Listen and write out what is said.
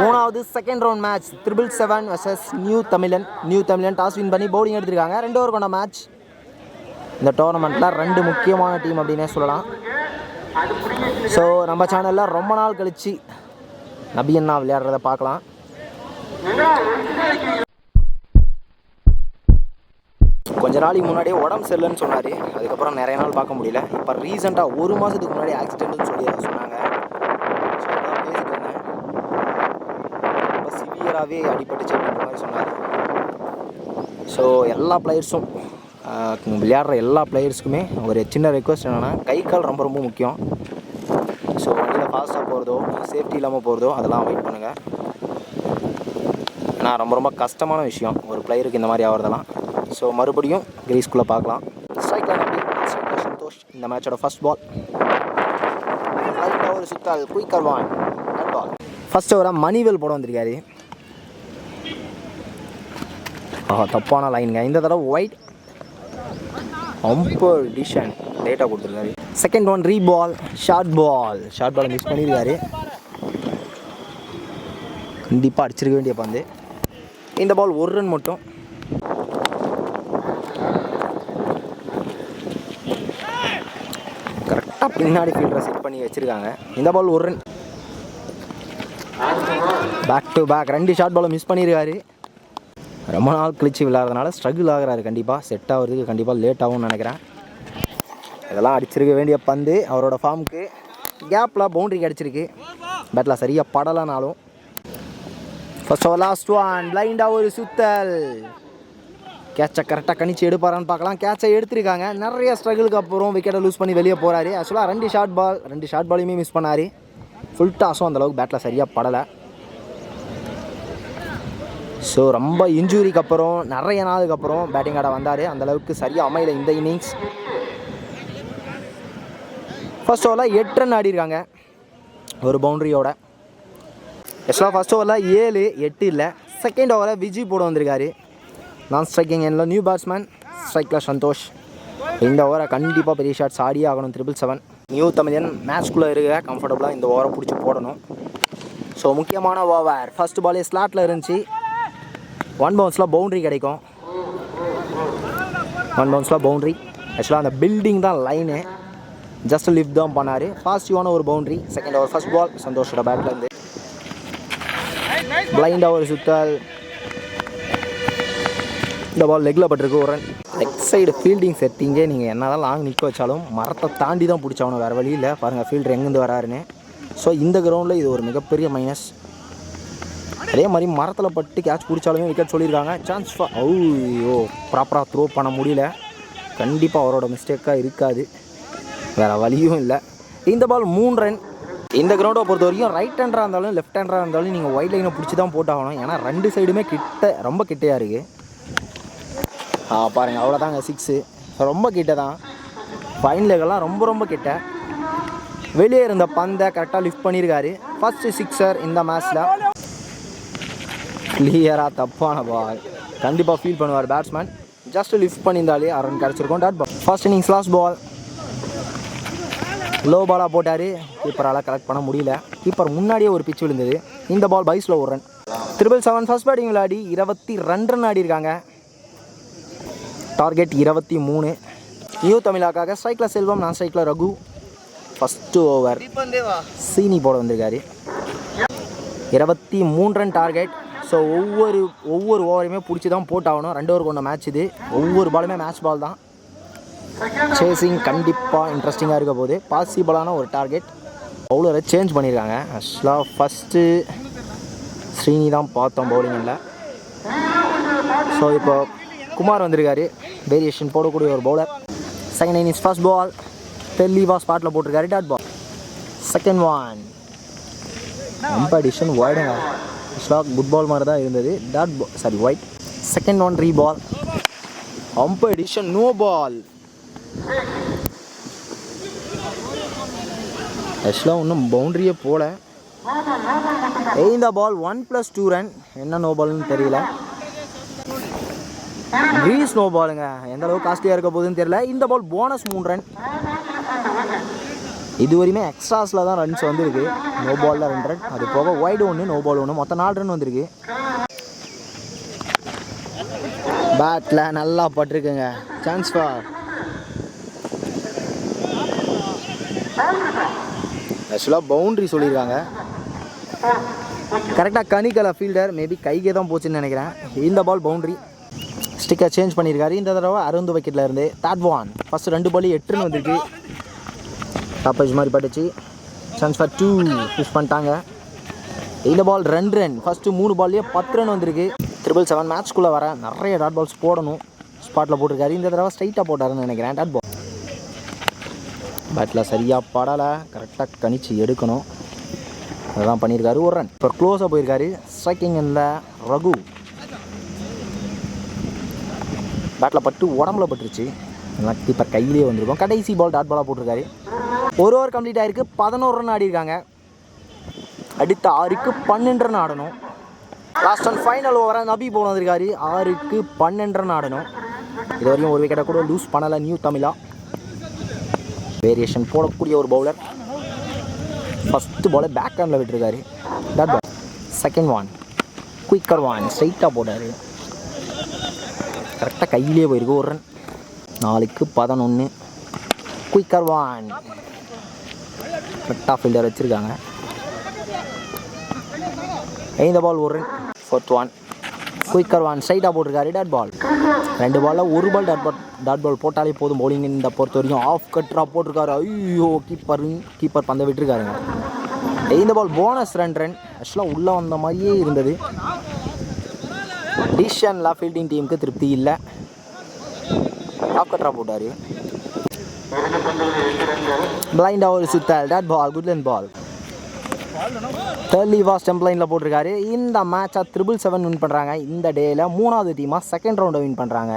மூணாவது second round match 777 versus new தமிழன் toss win பண்ணி பவுலிங் எடுத்திருக்காங்க. 2 ஓவர் கொண்ட மேட்ச். இந்த டோர்னமெண்ட்டில் 2 முக்கியமான டீம் அப்படின்னே சொல்லலாம். ஸோ நம்ம சேனலில் ரொம்ப நாள் கழித்து நபி அண்ணா விளையாடுறத பார்க்கலாம். கொஞ்ச நாளைக்கு முன்னாடியே உடம்பு சரியில்லைன்னு சொன்னார். அதுக்கப்புறம் நிறைய நாள் பார்க்க முடியல. இப்போ ரீசெண்டாக 1 மாதத்துக்கு முன்னாடி ஆக்சிடென்ட்னு சொல்லி சொன்னாங்க. ஸோ அதான் பேசிட்டு இருந்தேன். ரொம்ப சிவியராகவே அடிபட்டுச்சு அப்படின்ற மாதிரி சொன்னார். ஸோ எல்லா பிளேயர்ஸும் விளையாடுற எல்லா பிளேயர்ஸுக்குமே ஒரு சின்ன ரெக்வஸ்ட் என்னென்னா, கை கால் ரொம்ப ரொம்ப முக்கியம். ஸோ வண்டியில் ஃபாஸ்ட்டாக போகிறதோ சேஃப்டி இல்லாமல் போகிறதோ அதெல்லாம் அவாய்ட் பண்ணுங்கள். ஏன்னா ரொம்ப ரொம்ப கஷ்டமான விஷயம் ஒரு பிளேயருக்கு இந்த மாதிரி ஆகிறதெல்லாம். ஸோ மறுபடியும் கிரீஸ்குள்ளே பார்க்கலாம். ஸ்ட்ரைக்கில் சந்தோஷ். இந்த மேட்சோட ஃபர்ஸ்ட் பால் லைட்டாக ஒரு சுத்தால் குயிக்கர் வான் பால். ஃபர்ஸ்ட் ஓவராக மணிவேல் போட வந்திருக்காரு. தப்பான லைனுங்க. இந்த தடவை ஒயிட் அம்பர் டிஷன் லேட்டாக கொடுத்துருக்காரு. Second one short ball miss பண்ணியிருக்காரு. கண்டிப்பாக அடிச்சிருக்க வேண்டிய பந்து. இந்த பால் 1 ரன் மட்டும். கரெக்டாக பின்னாடி ஃபீல்டரை செட் பண்ணி வச்சுருக்காங்க. இந்த ball 1 run. Back to back 2 short பாலை மிஸ் பண்ணியிருக்காரு. ரொம்ப நாள் கழிச்சு விளையாடுறதுனால ஸ்ட்ரகிள் ஆகிறாரு. கண்டிப்பாக செட் ஆகிறதுக்கு கண்டிப்பாக லேட் ஆகும்னு நினைக்கிறேன். இதெல்லாம் அடிச்சிருக்க வேண்டிய பந்து. அவரோட ஃபார்முக்கு கேப்பில் பவுண்ட்ரிக்கு அடிச்சிருக்கு. பேட்டில் சரியாக படலைனாலும். ஃபர்ஸ்ட் ஓவர் லாஸ்ட் ஒன் பிளைண்டாக ஒரு சுத்தல். கேட்சை கரெக்டாக கணிச்சு எடுப்பாரான்னு பார்க்கலாம். கேட்சை எடுத்திருக்காங்க. நிறைய ஸ்ட்ரகிளுக்கு அப்புறம் விக்கெட்டை லூஸ் பண்ணி வெளியே போகிறாரு. ஆக்சுவலாக 2 ஷார்ட் பாலையுமே மிஸ் பண்ணார். ஃபுல் டாஸும் அந்தளவுக்கு பேட்டில் சரியாக படலை. ஸோ ரொம்ப இன்ஜூரிக்கு அப்புறம் நிறைய நாளுக்கு அப்புறம் பேட்டிங் ஆட வந்தார். அந்தளவுக்கு சரியாக அமையல இந்த இன்னிங்ஸ். ஃபர்ஸ்ட் ஓவரில் 8 ரன் ஆடிருக்காங்க ஒரு பவுண்ட்ரியோட. ஆக்சுவலாக ஃபர்ஸ்ட் ஓவரில் 7, 8 இல்லை. செகண்ட் ஓவரில் விஜய் போட வந்திருக்காரு. நான் ஸ்ட்ரைக்கிங் எண்ணில் நியூ பேட்ஸ்மேன். ஸ்ட்ரைக்கில் சந்தோஷ். இந்த ஓவரை கண்டிப்பாக பெரிய ஷாட்ஸ் ஆடியே ஆகணும். 777 நியூ தமிழன் மேட்ச்குள்ளே இருக்க கம்ஃபர்டபுளாக இந்த ஓவரை பிடிச்சி போடணும். ஸோ முக்கியமான ஓவர். ஃபர்ஸ்ட் பாலே ஸ்லாட்டில் இருந்துச்சு. 1 பவுன்ஸில் பவுண்ட்ரி கிடைக்கும். 1 பவுன்ஸில் பவுண்ட்ரி. ஆக்சுவலாக அந்த பில்டிங் தான் லைனு. ஜஸ்ட் லிஃப்ட் தான் பண்ணார். பாசிட்டிவான ஒரு boundary. Second over first ball சந்தோஷோட பேட்லேருந்து பிளைண்டாக ஒரு சுத்தல். இந்த பால் லெக்கில் பட்டிருக்கு. 1 ரன். லெக் சைடு ஃபீல்டிங் செட்டிங்கே நீங்கள் என்ன தான் லாங் நிற்க வச்சாலும் மரத்தை தாண்டி தான் பிடிச்சாகணும். வேறு வழி இல்லை. பாருங்கள் ஃபீல்டர் எங்கேருந்து வராருன்னு. ஸோ இந்த கிரவுண்டில் இது ஒரு மிகப்பெரிய மைனஸ். அதே மாதிரி மரத்தில் பட்டு கேட்ச் பிடிச்சாலுமே விக்கெட் சொல்லியிருக்காங்க. சான்ஸ் ப்ராப்பராக த்ரோ பண்ண முடியல. கண்டிப்பாக அவரோட மிஸ்டேக்காக இருக்காது. வேறு வழியும் இல்லை. இந்த பால் 3 ரன். இந்த கிரவுண்டை பொறுத்த வரைக்கும் ரைட் ஹேண்டராக இருந்தாலும் லெஃப்ட் ஹேண்டராக இருந்தாலும் நீங்கள் ஒயிட் லைனை பிடிச்சி தான் போட்டாகணும். ஏன்னா 2 சைடுமே ரொம்ப கிட்டையாக இருக்குது. பாருங்கள் அவ்வளோதாங்க 6. ரொம்ப கிட்ட தான். ஃபைன் லெகெல்லாம் ரொம்ப கிட்ட. வெளியே இருந்த பந்தை கரெக்டாக லிஃப்ட் பண்ணியிருக்காரு. ஃபர்ஸ்ட் 6 இந்த மேட்ச்சில். கிளியராக தப்பான பால். கண்டிப்பாக ஃபீல் பண்ணுவார் பேட்ஸ்மேன். ஜஸ்ட் லிஃப்ட் பண்ணியிருந்தாலே 6 ரன் கிடச்சிருக்கும். Dot ball. First innings last ball low பாலாக போட்டார். கீப்பரால் கலெக்ட் பண்ண முடியல. கீப்பர் முன்னாடியே ஒரு பிச் விழுந்தது. இந்த பால் பைஸில் 1 ரன். 777 ஃபர்ஸ்ட் பேட்டிங் விளையாடி 22 ரன் ஆடிருக்காங்க. டார்கெட் 23. நியூ தமிழாக்காக ஸ்ட்ரைக்கில் செல்வம், நான் ஸ்ட்ரைக்கில் ரகு. ஃபஸ்ட்டு ஓவர் சீனி போட வந்திருக்காரு. 23 ரன் டார்கெட். ஸோ ஒவ்வொரு ஓவரையுமே பிடிச்சி தான் போட்டாகணும். 2 ஓவர் கொண்ட மேட்ச் இது. ஒவ்வொரு பாலுமே மேட்ச் பால் தான். சேசிங் கண்டிப்பாக இன்ட்ரெஸ்டிங்காக இருக்க போது. பாசிபிளான ஒரு டார்கெட். பவுலரை சேஞ்ச் பண்ணியிருக்காங்க. ஆக்சுவலாக ஃபஸ்ட்டு ஸ்ரீனி தான் பார்த்தோம் பவுலிங்கில். ஸோ இப்போ குமார் வந்திருக்காரு. வேரியேஷன் போடக்கூடிய ஒரு bowler. Second innings first ball தெளிவாக ஸ்பாட்டில் போட்டிருக்காரு. Dot ball. செகண்ட் ஒன் அம்படிஷன் ஒய்டுங்க. ஆக்சுவலாக குட் பால் மாதிரி தான் இருந்தது. ஒயிட். செகண்ட் ஒன் பால் அம்படிஷன் நோ பால். ஆக்சுவலாக இன்னும் பவுண்ட்ரியே போல. இந்த பால் 1+2 ரன். என்ன நோ பால்னு தெரியல. கிரீஸ் நோ பாலுங்க. எந்த அளவுக்கு காஸ்ட்லியாக இருக்க போகுதுன்னு தெரியல. இந்த பால் போனஸ் 3 ரன். இது வரையுமே எக்ஸ்ட்ராஸில் தான் ரன்ஸ் வந்துருக்கு. நோ பாலில் 2 ரன், அது போக வைடு 1, நோ பால் 1, மொத்தம் 4 ரன் வந்திருக்கு. பேட்டில் நல்லா பட்டிருக்குங்க. சான்ஸ் ஃபார் ஆக்சுவலாக பவுண்ட்ரி சொல்லியிருக்காங்க. கரெக்டாக கனிக்கல ஃபீல்டர், மேபி கைக்கே தான் போச்சுன்னு நினைக்கிறேன். இந்த பால் பவுண்ட்ரி. ஸ்டிக்கர் சேஞ்ச் பண்ணியிருக்காரு இந்த தடவை அருந்து விக்கெட்டில் இருந்து. Third one. ஃபஸ்ட்டு 2 பால் 8 ரன் வந்திருக்கு. டாப்பேஜ் மாதிரி பட்டுச்சு. சான்ஸ் ஃபார் 2 புஷ் பண்ணிட்டாங்க. இந்த பால் 2 ரன். ஃபஸ்ட்டு 3 பால்லையே 10 ரன் வந்திருக்கு. 777 மேட்ச்க்குள்ளே வர நிறைய டாட் பால்ஸ் போடணும். ஸ்பாட்டில் போட்டிருக்காரு. இந்த தடவை ஸ்ட்ரைட்டாக போட்டாருன்னு நினைக்கிறேன். டாட் பால் பேட்டில் சரியாக படலை, கரெக்டாக கணிச்சு எடுக்கணும், அதுதான் பண்ணியிருக்காரு. 1 ரன். இப்போ க்ளோஸாக போயிருக்காரு. ஸ்ட்ரைக்கிங் இல்லை ரகு. பேட்டில் பட்டு உடம்புல பட்டுருச்சு. எல்லாம் கீப்பர் கையிலேயே வந்திருக்கும். கடைசி பால் டாட் பாலாக போட்டிருக்காரு. 1 ஓவர் கம்ப்ளீட் ஆகிருக்கு. 11 ரன் ஆடிருக்காங்க. அடுத்த 6க்கு 12 ரன் ஆடணும். லாஸ்ட் அண்ட் ஃபைனல் ஓவராக நபி போல் வந்திருக்காரு. 6க்கு 12 ரன் ஆடணும். இது வரையும் ஒரு விக்கெட்டை கூட லூஸ் பண்ணலை நியூ தமிழா. வேரியேஷன் போடக்கூடிய ஒரு பவுலர். ஃபஸ்ட்டு பாலை பேக் ஹேண்டில் விட்டுருக்காரு. Dot ball. Second one. Quicker one. ஸ்ட்ரைட்டாக போட்டார். கரெக்டாக கையிலே போயிருக்கு. 1 ரன். 4க்கு 11. Quicker one. கரெக்டாக ஃபீல்டர் வச்சுருக்காங்க. இந்த ball 1 run. 4th one. Quicker one. ஸ்ட்ரைட்டாக போட்டிருக்காரு. டாட் பால். 2 பாலில் 1 பால் டாட் பால் போட்டாலே போதும். பவுலிங் இந்த பொறுத்த வரைக்கும் ஆஃப் கட்டராக போட்டிருக்காரு. ஐயோ, கீப்பர் பந்தை விட்டுருக்காருங்க. இந்த பால் போனஸ் 2 ரன். ஆக்சுவலாக உள்ளே வந்த மாதிரியே இருந்தது. டிசிஷனில் ஃபீல்டிங் டீமுக்கு திருப்தி இல்லை. ஆஃப் கட்டராக போட்டார். பிளைண்டாக ஒரு சுத்தல். Dot ball. Good length ball. தெர்லி வாஸ் டெம்ப்ளைனில் போட்டிருக்காரு. இந்த மேட்சை 777 வின் பண்ணுறாங்க. இந்த டேயில் 3வது டீமாக செகண்ட் ரவுண்டை வின் பண்ணுறாங்க.